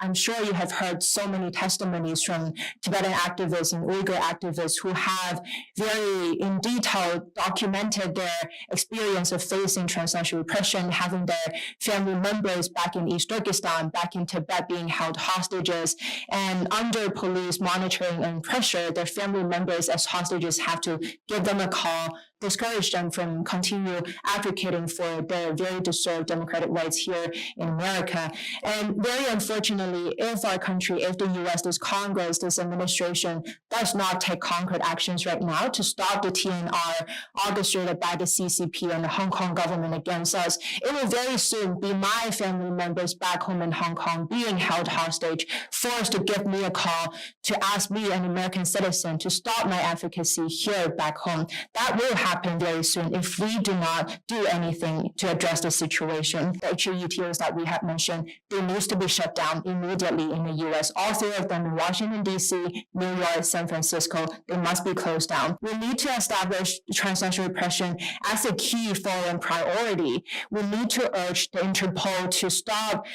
I'm sure you have heard so many testimonies from Tibetan activists and Uyghur activists who have very in detail documented their experience of facing transnational repression, having their family members back in East Turkestan, back in Tibet being held hostages, and under police monitoring and pressure, their family members as hostages have to give them a call, discourage them from continue advocating for their very deserved democratic rights here in America. And very unfortunately, if our country, if the US, this Congress, this administration does not take concrete actions right now to stop the TNR orchestrated by the CCP and the Hong Kong government against us, it will very soon be my family members back home in Hong Kong being held hostage, forced to give me a call to ask me, an American citizen, to stop my advocacy here back home. That will happen very soon if we do not do anything to address the situation. The HUTOs that we have mentioned, they need to be shut down immediately in the US. All three of them in Washington, D.C., New York, San Francisco, they must be closed down. We need to establish transnational repression as a key foreign priority. We need to urge the Interpol to stop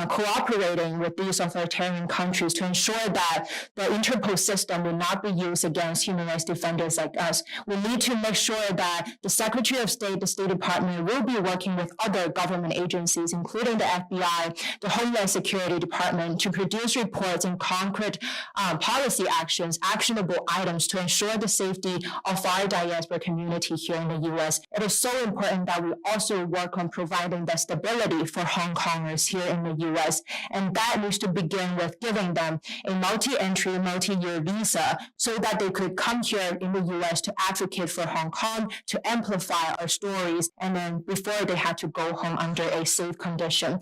cooperating with these authoritarian countries to ensure that the Interpol system will not be used against human rights defenders like us. We need to make sure that the Secretary of State, the State Department, will be working with other government agencies, including the FBI, the Homeland Security Department, to produce reports and concrete policy actions, actionable items to ensure the safety of our diaspora community here in the US. It is so important that we also work on providing the stability for Hong Kongers here in the US. And that needs to begin with giving them a multi-entry, multi-year visa so that they could come here in the US to advocate for Hong Kong, to amplify our stories, and then before they had to go home under a safe condition.